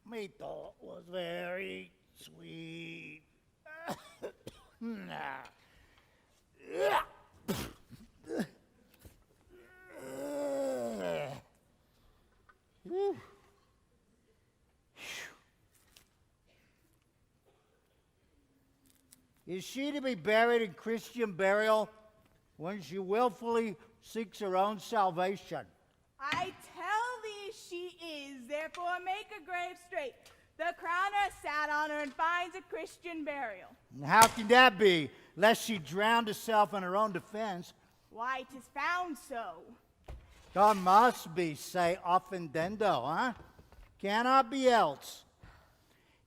Me thought was very sweet. Nah. Is she to be buried in Christian burial when she willfully seeks her own salvation? I tell thee she is, therefore make a grave straight. The crowner sat on her and finds a Christian burial. And how can that be, lest she drowned herself in her own defense? Why, 'tis found so. God must be, say, offendendo, huh? Cannot be else.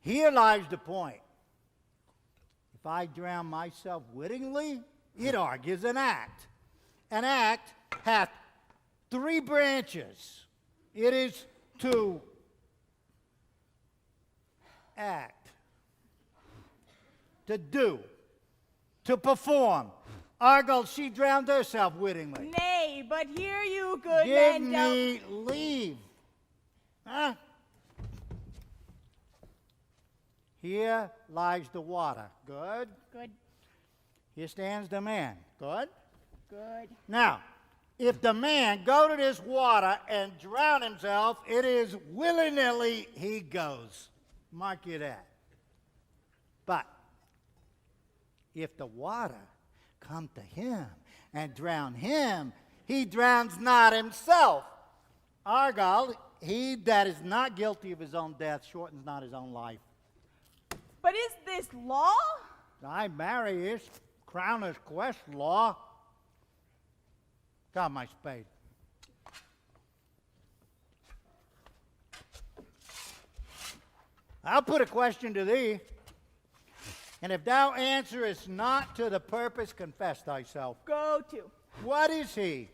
Here lies the point. If I drown myself wittingly, it argues an act. An act hath 3 branches. It is to act, to do, to perform. Argal, she drowned herself wittingly. Nay, but hear you, good Give men, me leave. Huh? Here lies the water. Good. Good, Here stands the man. Good. good. Now, if the man go to this water and drown himself, it is willy-nilly he goes. Mark you that. But if the water come to him and drown him, he drowns not himself. Argal, he that is not guilty of his own death shortens not his own life. But is this law? I marry is crowner's quest law. Got my spade. I'll put a question to thee, and if thou answerest not to the purpose, confess thyself. Go to. What is he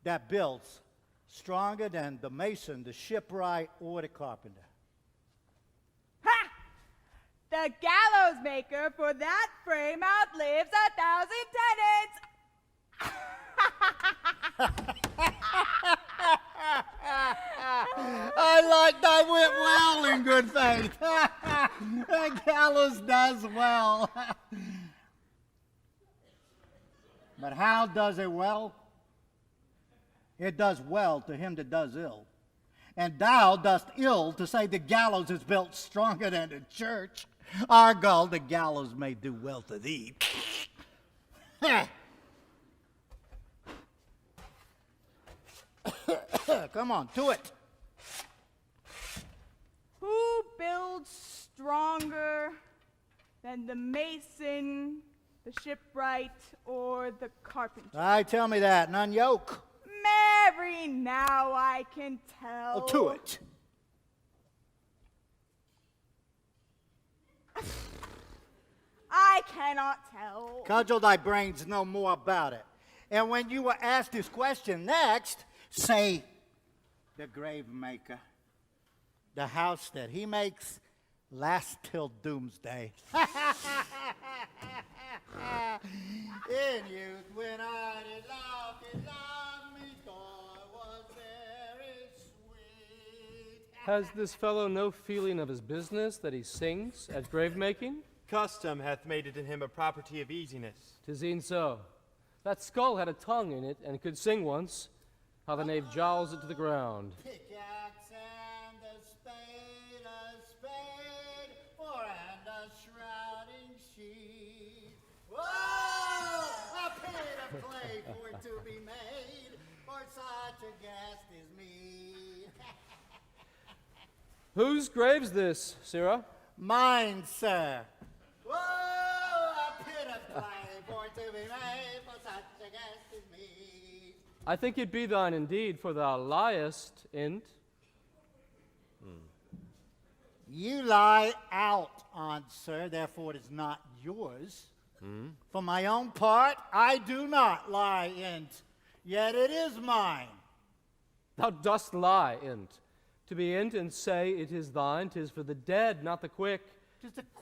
that builds stronger than the mason, the shipwright, or the carpenter? Ha! The gallows maker, for that frame outlives 1,000 tenants. I like thy wit well in good faith. The gallows does well. But how does it well? It does well to him that does ill. And thou dost ill to say the gallows is built stronger than the church. Argal, the gallows may do well to thee. Come on, to it. Who builds stronger than the mason, the shipwright, or the carpenter? Aye, tell me that, and unyoke. Marry, now I can tell. Oh, to it. I cannot tell. Cudgel thy brains no more about it. And when you were asked this question next, say, the grave maker, the house that he makes lasts till doomsday. In youth, when I did love me, thought was very sweet. Has this fellow no feeling of his business that he sings at grave making? Custom hath made it in him a property of easiness. 'Tis e'en so. That skull had a tongue in it and could sing once. How the knave jowls it to the ground. Pickaxe and a spade, and a shrouding sheet. Whoa! A pit of clay for to be made, for such a guest is me. Whose grave's this, Sirrah? Mine, sir. Whoa! A pit of clay for to be made, for such a guest is me. I think it be thine indeed, for thou liest in't. You lie out on, sir, therefore it is not yours. For my own part, I do not lie in't, yet it is mine. Thou dost lie in't. To be in't and say it is thine, 'tis for the dead, not the quick.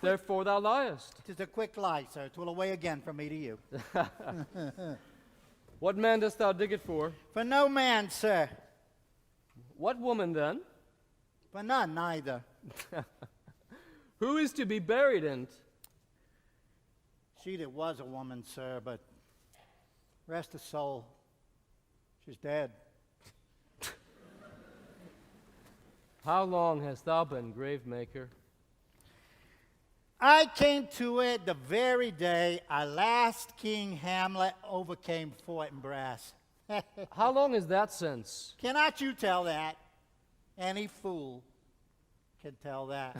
Therefore thou liest. 'Tis a quick lie, sir. 'Twill away again from me to you. What man dost thou dig it for? For no man, sir. What woman then? For none, neither. Who is to be buried in't? She that was a woman, sir, but rest her soul, she's dead. How long hast thou been grave maker? I came to it the very day our last King Hamlet overcame Fortinbras. How long is that since? Cannot you tell that? Any fool can tell that.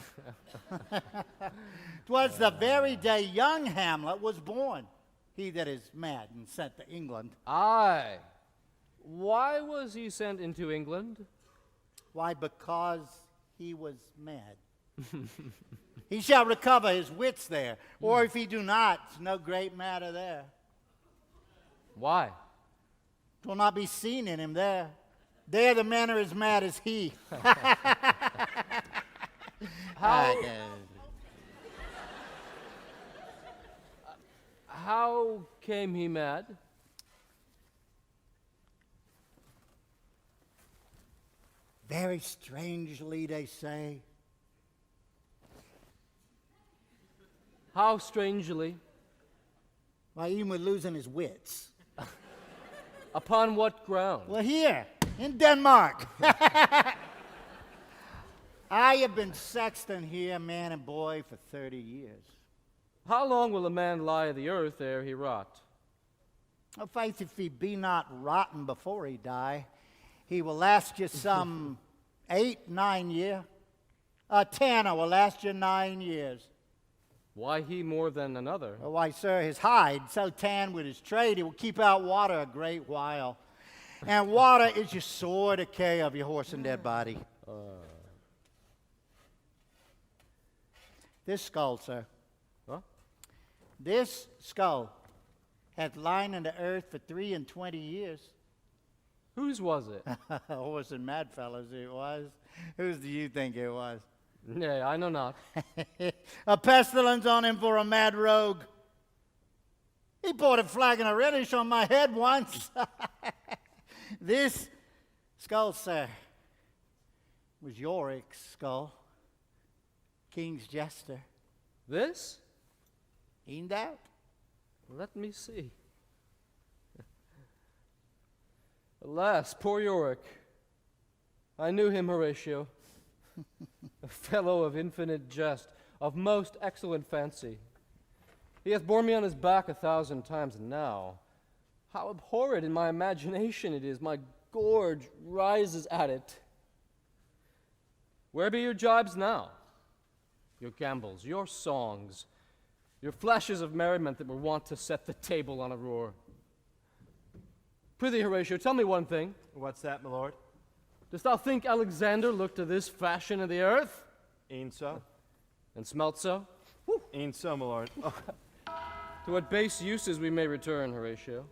'Twas the very day young Hamlet was born, he that is mad and sent to England. Aye. Why was he sent into England? Why, because he was mad. He shall recover his wits there, or if he do not, it's no great matter there. Why? 'Twill not be seen in him there. There the men are as mad as he. How came he mad? Very strangely, they say. How strangely? Why, even with losing his wits. Upon what ground? Well, here, in Denmark. I have been sexton here, man and boy, for 30 years. How long will a man lie the earth ere he rot? Oh, faith, if he be not rotten before he die, he will last you some 8, 9 year. A tanner will last you 9 years. Why he more than another? Oh, why, sir, his hide, so tanned with his trade, it will keep out water a great while. And water is your sore decay of your horse and dead body. This skull, sir. Huh? This skull hath lain in the earth for 23 years. Whose was it? Horse and mad fellows it was. Whose do you think it was? Nay, I know not. A pestilence on him for a mad rogue. He poured a flagon of reddish on my head once. This skull, sir, was Yorick's skull, King's jester. This? Ain't that? Let me see. Alas, poor Yorick. I knew him, Horatio. A fellow of infinite jest, of most excellent fancy. He hath borne me on his back 1,000 times, and now, how abhorred in my imagination it is, my gorge rises at it. Where be your jibes now? Your gambols, your songs, your flashes of merriment that were wont to set the table on a roar. Prithee, Horatio, tell me one thing. What's that, my lord? Dost thou think Alexander looked to this fashion of the earth? E'en so. And smelt so? E'en so, my lord. Oh. To what base uses we may return, Horatio.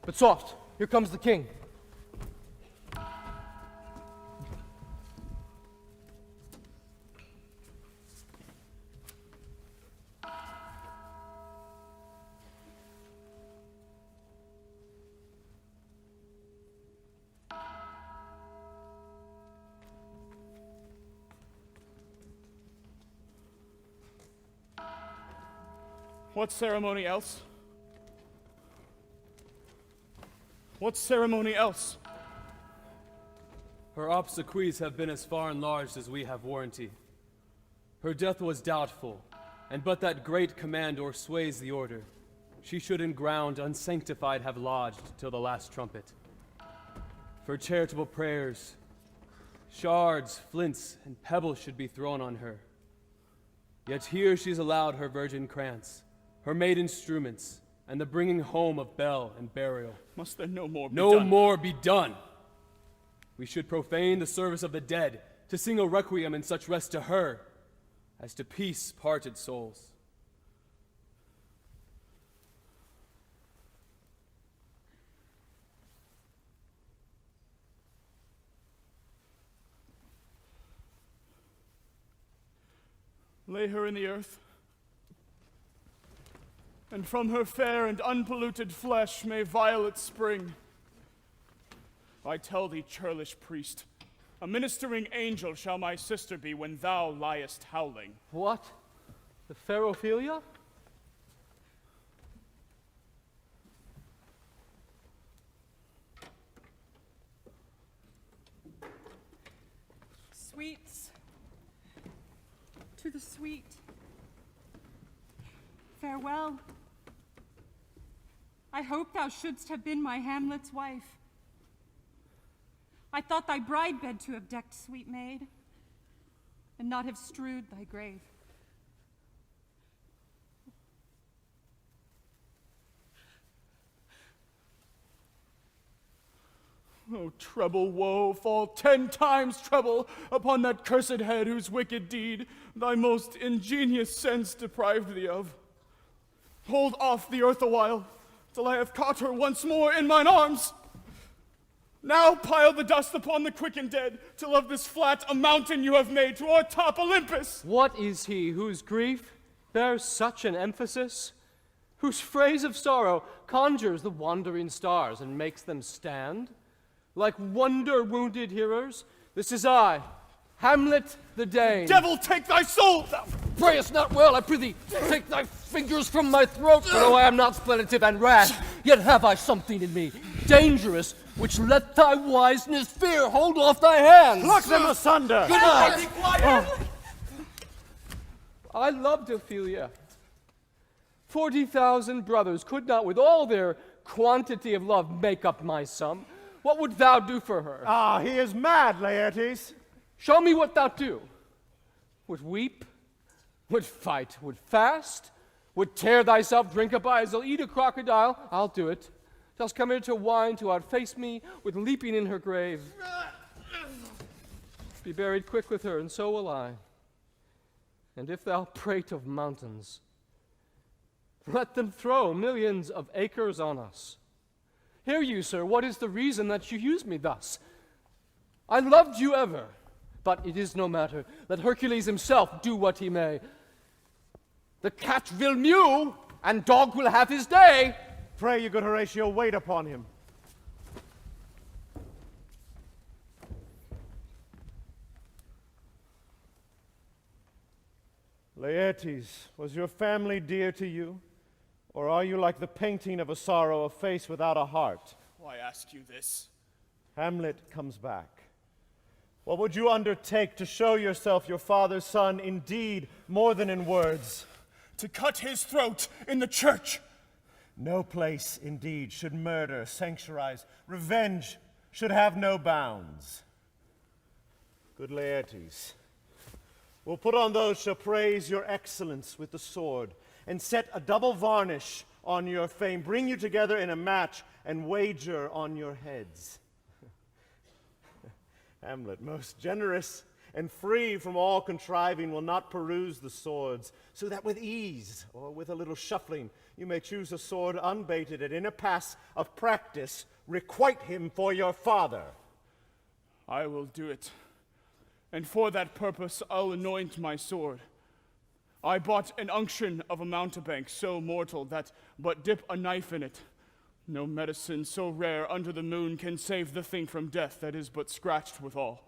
But soft, here comes the king. What ceremony else? What ceremony else? Her obsequies have been as far enlarged as we have warranty. Her death was doubtful, and but that great command o'ersways the order, she should in ground unsanctified have lodged till the last trumpet. For charitable prayers, shards, flints, and pebbles should be thrown on her. Yet here she's allowed her virgin krantz, her maid instruments, and the bringing home of bell and burial. Must there no more be No done? more be done. We should profane the service of the dead to sing a requiem in such rest to her as to peace parted souls. Lay her in the earth, and from her fair and unpolluted flesh may violets spring. I tell thee, churlish priest, A ministering angel shall my sister be when thou liest howling. What? The fair Ophelia? Sweets to the sweet. Farewell. I hope thou shouldst have been my Hamlet's wife. I thought thy bride bed to have decked, sweet maid, and not have strewed thy grave. Oh, treble woe, fall 10 times treble upon that cursed head whose wicked deed thy most ingenious sense deprived thee of. Hold off the earth awhile, till I have caught her once more in mine arms. Now pile the dust upon the quick and dead, till of this flat a mountain you have made to o'ertop Olympus. What is he whose grief bears such an emphasis? Whose phrase of sorrow conjures the wandering stars and makes them stand? Like wonder-wounded hearers, this is I, Hamlet the Dane. Devil, take thy soul! Thou Prayest not well, I prithee, take thy fingers from my throat, for though I am not splenitive and rash, yet have I something in me, dangerous, which let thy wiseness fear hold off thy hands. Pluck them asunder! Good night. I loved Ophelia. 40,000 brothers could not, with all their quantity of love, make up my sum. What would thou do for her? Ah, he is mad, Laertes. Show me what thou do. Would weep, would fight, would fast, would tear thyself, drink a bison, eat a crocodile. I'll do it. Dost come here to whine, to outface me with leaping in her grave. Be buried quick with her, and so will I. And if thou prate of mountains, let them throw millions of acres on us. Hear you, sir, what is the reason that you use me thus? I loved you ever, but it is no matter. Let Hercules himself do what he may. The cat will mew, and dog will have his day. Pray you, good Horatio, wait upon him. Laertes, was your family dear to you? Or are you like the painting of a sorrow, a face without a heart? Why ask you this? Hamlet comes back. What would you undertake to show yourself your father's son in deed more than in words? To cut his throat in the church. No place, indeed, should murder sanctuarize. Revenge should have no bounds. Good Laertes, we'll put on those shall praise your excellence with the sword, and set a double varnish on your fame, bring you together in a match, and wager on your heads. Hamlet, most generous and free from all contriving, will not peruse the swords, so that with ease, or with a little shuffling, you may choose a sword unbaited, and in a pass of practice requite him for your father. I will do it. And for that purpose I'll anoint my sword. I bought an unction of a mountebank so mortal that but dip a knife in it. No medicine so rare under the moon can save the thing from death that is but scratched withal.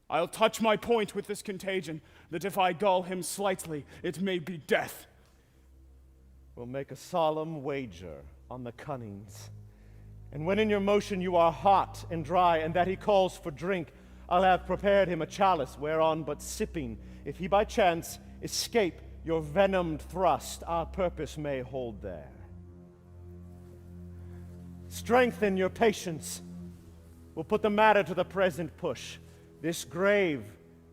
I'll touch my point with this contagion, that if I gall him slightly, it may be death. We'll make a solemn wager on the cunnings. And when in your motion you are hot and dry, and that he calls for drink, I'll have prepared him a chalice whereon but sipping, if he by chance escape your venomed thrust, our purpose may hold there. Strengthen your patience. We'll put the matter to the present push. This grave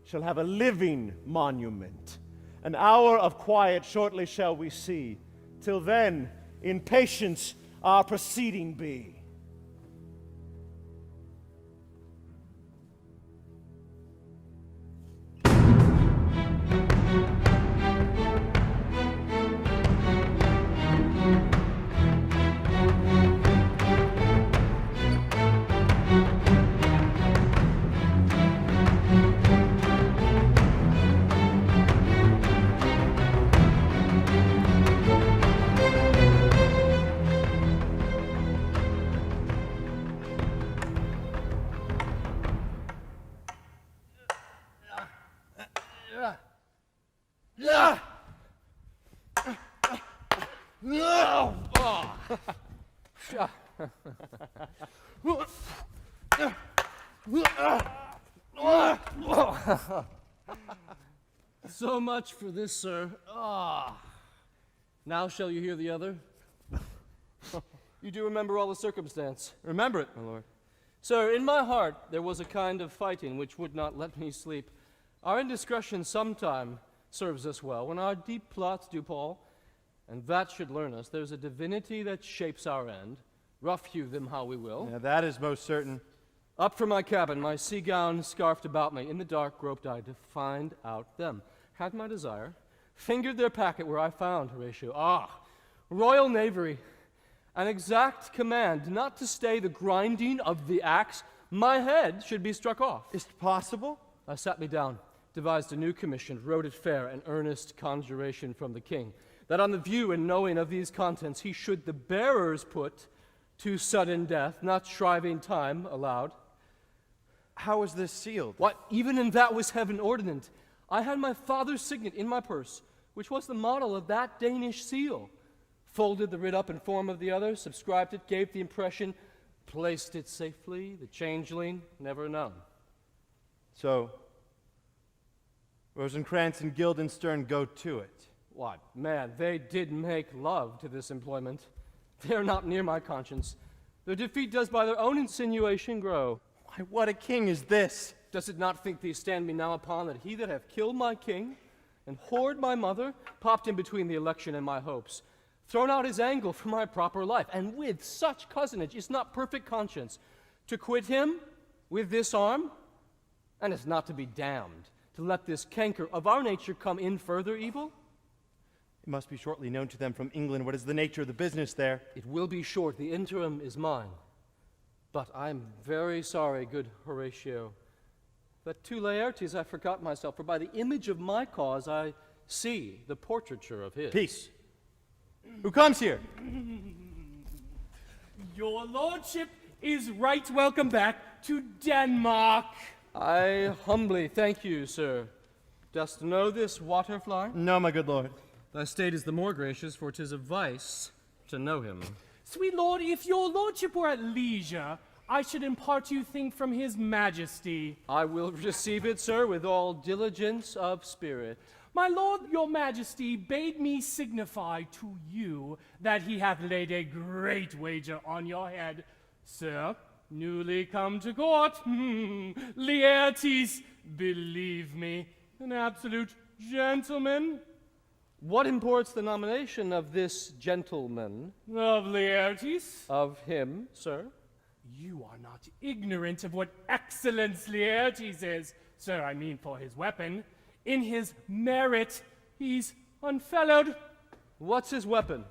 shall have a living monument. An hour of quiet shortly shall we see. Till then, in patience our proceeding be. So much for this, sir. Now shall you hear the other? You do remember all the circumstance. Remember it, my lord. Sir, in my heart there was a kind of fighting which would not let me sleep. Our indiscretion sometime serves us well, when our deep plots do pall, and that should learn us there's a divinity that shapes our end, rough hew them how we will. Yeah, that is most certain. Up from my cabin, my sea gown scarfed about me, in the dark groped I to find out them. Had my desire, fingered their packet where I found Horatio. Royal knavery, an exact command not to stay the grinding of the axe. My head should be struck off. Is it possible? I sat me down, devised a new commission, wrote it fair, an earnest conjuration from the king, that on the view and knowing of these contents he should the bearers put to sudden death, not shriving time allowed. How is this sealed? What, even in that was heaven ordinant. I had my father's signet in my purse, which was the model of that Danish seal. Folded the writ up in form of the other, subscribed it, gave the impression, placed it safely, the changeling never known. So, Rosencrantz and Guildenstern go to it. What, man, they did make love to this employment. They are not near my conscience. Their defeat does by their own insinuation grow. Why, what a king is this? Does it not think thee stand me now upon that he that hath killed my king and whored my mother, popped in between the election and my hopes, thrown out his angle for my proper life, and with such cozenage is not perfect conscience, to quit him with this arm, and is not to be damned, to let this canker of our nature come in further evil? It must be shortly known to them from England what is the nature of the business there. It will be short, the interim is mine. But I am very sorry, good Horatio, that to Laertes I forgot myself, for by the image of my cause I see the portraiture of his. Peace. Who comes here? Your lordship is right welcome back to Denmark. I humbly thank you, sir. Dost know this waterfly? No, my good lord. Thy state is the more gracious, for 'tis a vice to know him. Sweet lord, if your lordship were at leisure, I should impart you thing from his majesty. I will receive it, sir, with all diligence of spirit. My lord, your majesty bade me signify to you that he hath laid a great wager on your head. Sir, newly come to court, Laertes, believe me, an absolute gentleman. What imports the nomination of this gentleman? Of Laertes? Of him, sir? You are not ignorant of what excellence Laertes is, sir, I mean for his weapon. In his merit, he's unfellowed. What's his weapon?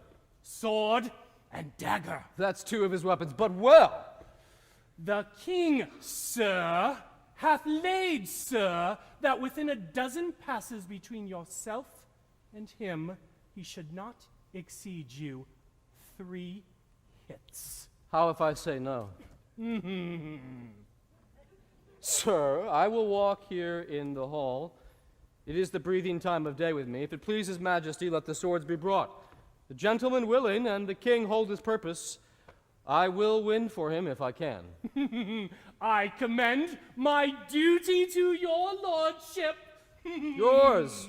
Sword and dagger. That's two of his weapons, but well! The king, sir, hath laid, sir, that within a dozen passes between yourself and him, he should not exceed you 3 hits. How if I say no? Sir, I will walk here in the hall. It is the breathing time of day with me. If it please his majesty, let the swords be brought. The gentleman willing, and the king hold his purpose, I will win for him if I can. I commend my duty to your lordship. Yours.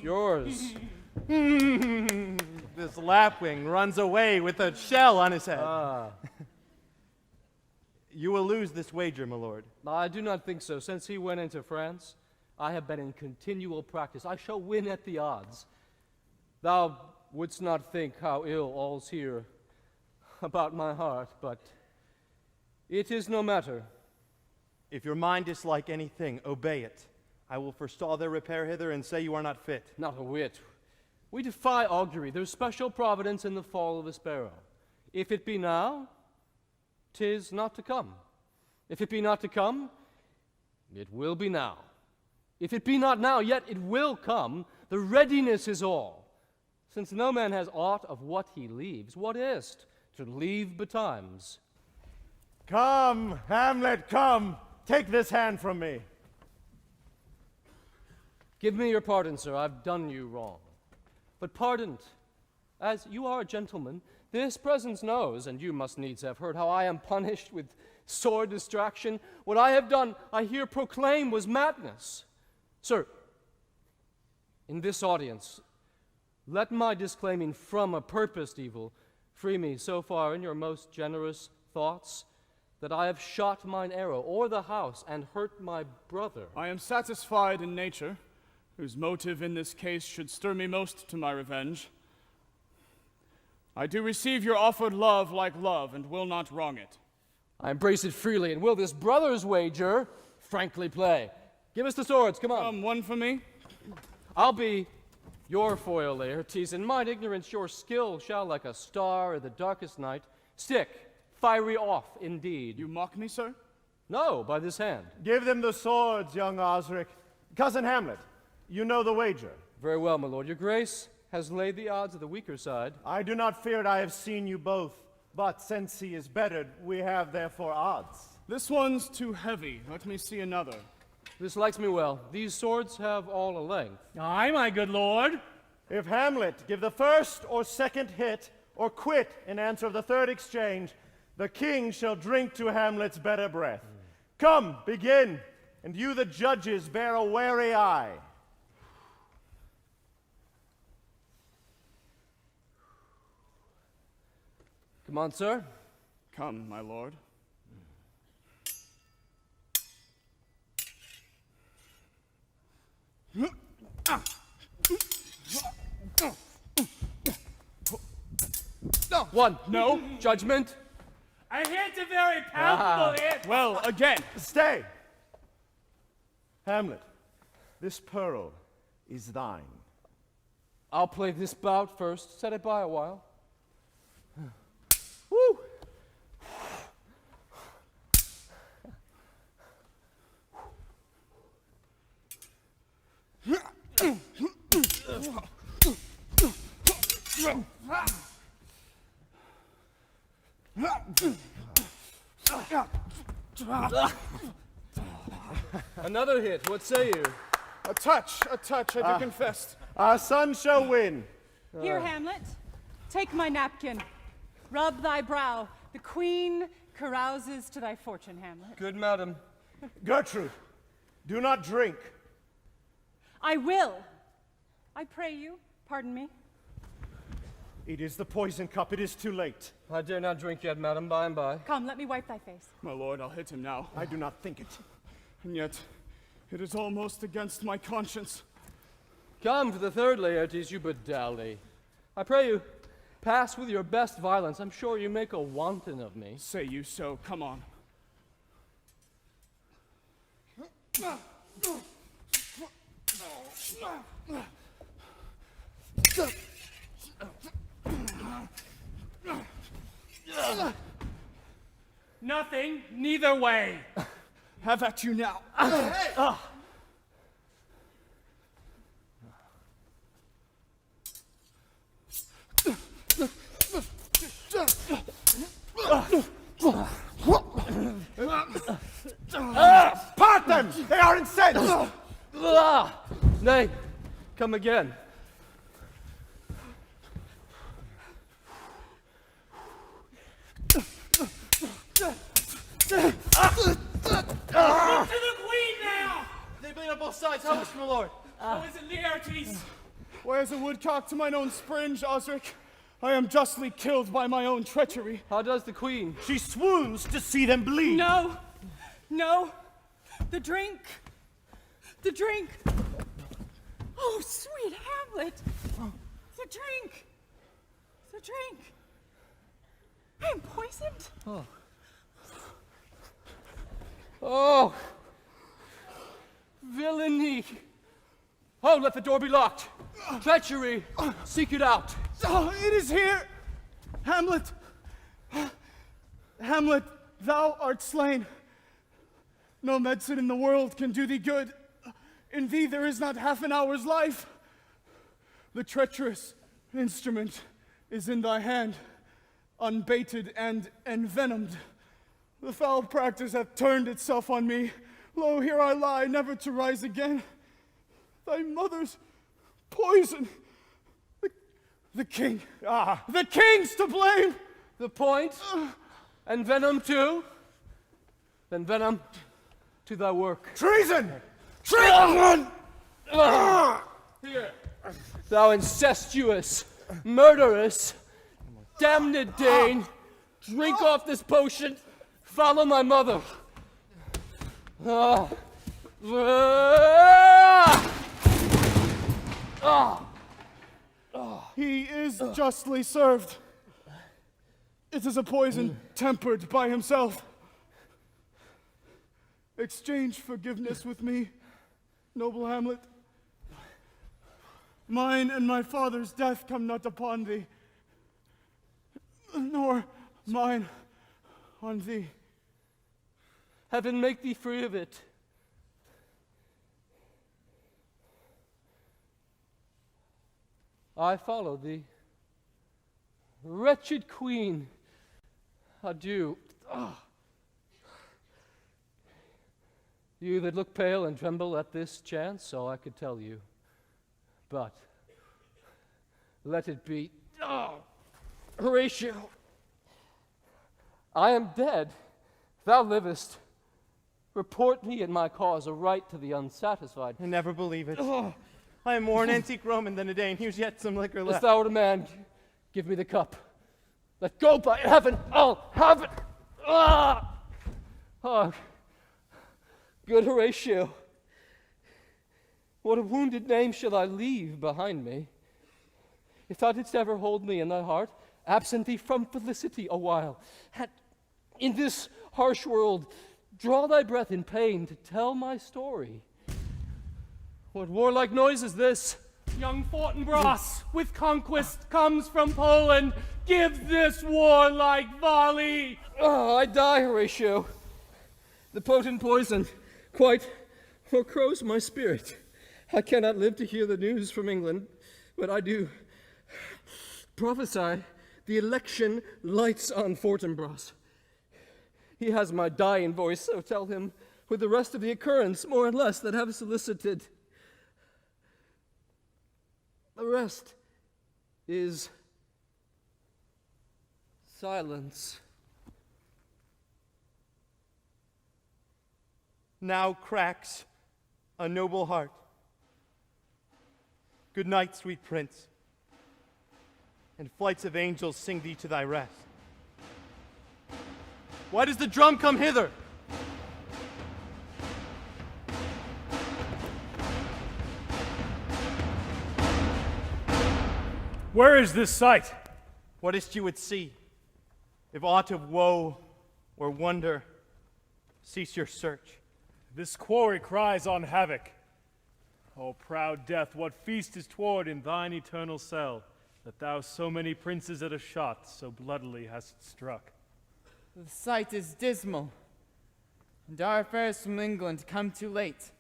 This lapwing runs away with a shell on his head. You will lose this wager, my lord. I do not think so. Since he went into France, I have been in continual practice. I shall win at the odds. Thou wouldst not think how ill all's here about my heart, but it is no matter. If your mind dislike anything, obey it. I will forestall their repair hither and say you are not fit. Not a whit. We defy augury. There's special providence in the fall of a sparrow. If it be now, 'tis not to come. If it be not to come, it will be now. If it be not now, yet it will come. The readiness is all. Since no man has aught of what he leaves, what is't to leave betimes? Come, Hamlet, come. Take this hand from me. Give me your pardon, sir. I've done you wrong. but pardoned. As you are a gentleman, this presence knows, and you must needs have heard, how I am punished with sore distraction. What I have done, I here proclaim, was madness. Sir, in this audience, let my disclaiming from a purposed evil free me so far in your most generous thoughts that I have shot mine arrow o'er the house and hurt my brother. I am satisfied in nature, whose motive in this case should stir me most to my revenge. I do receive your offered love like love, and will not wrong it. I embrace it freely, and will this brother's wager frankly play. Give us the swords, come on. One for me. I'll be your foil, Laertes. In mine ignorance your skill shall, like a star in the darkest night, stick fiery off indeed. You mock me, sir? No, by this hand. Give them the swords, young Osric. Cousin Hamlet, you know the wager. Very well, my lord. Your grace has laid the odds of the weaker side. I do not fear it, I have seen you both. But since he is bettered, we have therefore odds. This one's too heavy. Let me see another. This likes me well. These swords have all a length. Aye, my good lord. If Hamlet give the first or second hit, or quit in answer of the third exchange, the king shall drink to Hamlet's better breath. Come, begin, and you the judges bear a wary eye. Come on, sir. Come, my lord. One. No. Judgment. A hit, a very palpable hit. Well, again. Stay! Hamlet, this pearl is thine. I'll play this bout first. Set it by a while. Woo! Another hit. What say you? A touch, I do confess. Our son shall win. Here, Hamlet, take my napkin. Rub thy brow. The queen carouses to thy fortune, Hamlet. Good madam. Gertrude, do not drink. I will. I pray you, pardon me. It is the poison cup. It is too late. I dare not drink yet, madam. By and by. Come, let me wipe thy face. My lord, I'll hit him now. I do not think it. And yet, it is almost against my conscience. Come for the third, Laertes, you but dally. I pray you, pass with your best violence. I'm sure you make a wanton of me. Say you so. Come on. Nothing, neither way. Have at you now. Part them! They are incensed! Nay, come again. Look to the queen now! They bleed on both sides. Help us, my lord. How is it, Laertes? Where's a woodcock to mine own springe, Osric? I am justly killed by my own treachery. How does the queen? She swoons to see them bleed. No, no, the drink, the drink. Oh, sweet Hamlet, the drink, the drink. I am poisoned. Oh, villainy. Oh, let the door be locked. Treachery, seek it out. Oh, it is here! Hamlet! Hamlet, thou art slain. No medicine in the world can do thee good. In thee there is not half an hour's life. The treacherous instrument is in thy hand, unbaited and envenomed. The foul practice hath turned itself on me. Lo, here I lie, never to rise again. Thy mother's poison, the The king. The king's to blame! The point, and venom too? Then venom to thy work. Treason! Treason! Here, thou incestuous, murderous, damned Dane, drink off this potion, follow my mother. He is justly served. It is a poison tempered by himself. Exchange forgiveness with me, noble Hamlet. Mine and my father's death come not upon thee, nor mine on thee. Heaven make thee free of it. I follow thee. Wretched queen, adieu. You that look pale and tremble at this chance, so I could tell you. But let it be. Horatio, I am dead. Thou livest. Report me and my cause a right to the unsatisfied. I never believe it. I am more an antique Roman than a Dane. Here's yet some liquor As left. thou art a man, give me the cup. Let go, by heaven, I'll have it. Oh, good Horatio. What a wounded name shall I leave behind me? If thou didst ever hold me in thy heart, absent thee from felicity a while, in this harsh world, draw thy breath in pain to tell my story. What warlike noise is this? Young Fortinbras, with conquest comes from Poland. Give this warlike volley. I die, Horatio. The potent poison quite o'ercrows my spirit. I cannot live to hear the news from England, but I do prophesy the election lights on Fortinbras. He has my dying voice, so tell him with the rest of the occurrence, more and less, that have solicited. The rest is silence. Now cracks a noble heart. Good night, sweet prince, and flights of angels sing thee to thy rest. Why does the drum come hither? Where is this sight? What is't you would see? If aught of woe or wonder, cease your search. This quarry cries on havoc. O proud death, what feast is toward in thine eternal cell, that thou so many princes at a shot so bloodily hast struck? The sight is dismal, and our affairs from England come too late.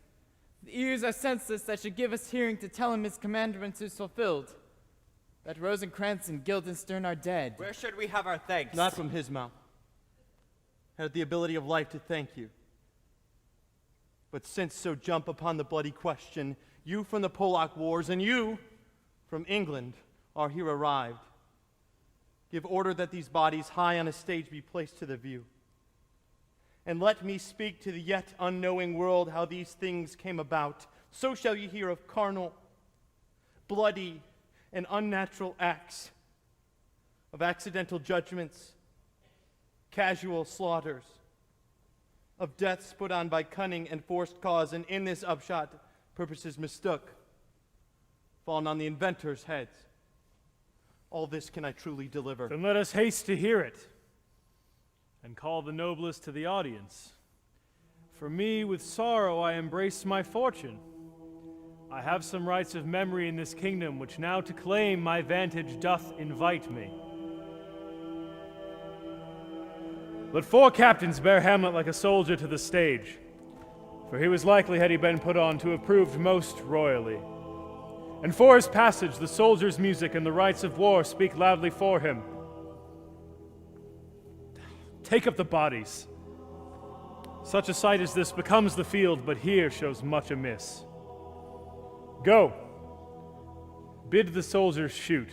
The ears are senseless that should give us hearing to tell him his commandments is fulfilled. That Rosencrantz and Guildenstern are dead. Where should we have our thanks? Not from his mouth. Had the ability of life to thank you. But since so jump upon the bloody question, you from the Polack wars and you from England are here arrived. Give order that these bodies high on a stage be placed to the view. And let me speak to the yet unknowing world how these things came about. So shall you hear of carnal, bloody, and unnatural acts, of accidental judgments, casual slaughters, of deaths put on by cunning and forced cause, and in this upshot, purposes mistook, fallen on the inventors' heads. All this can I truly deliver. Then let us haste to hear it, and call the noblest to the audience. For me, with sorrow, I embrace my fortune. I have some rights of memory in this kingdom, which now to claim my vantage doth invite me. Let 4 captains bear Hamlet like a soldier to the stage, for he was likely, had he been put on, to have proved most royally. And for his passage, the soldiers' music and the rights of war speak loudly for him. Take up the bodies. Such a sight as this becomes the field, but here shows much amiss. Go. Bid the soldiers shoot.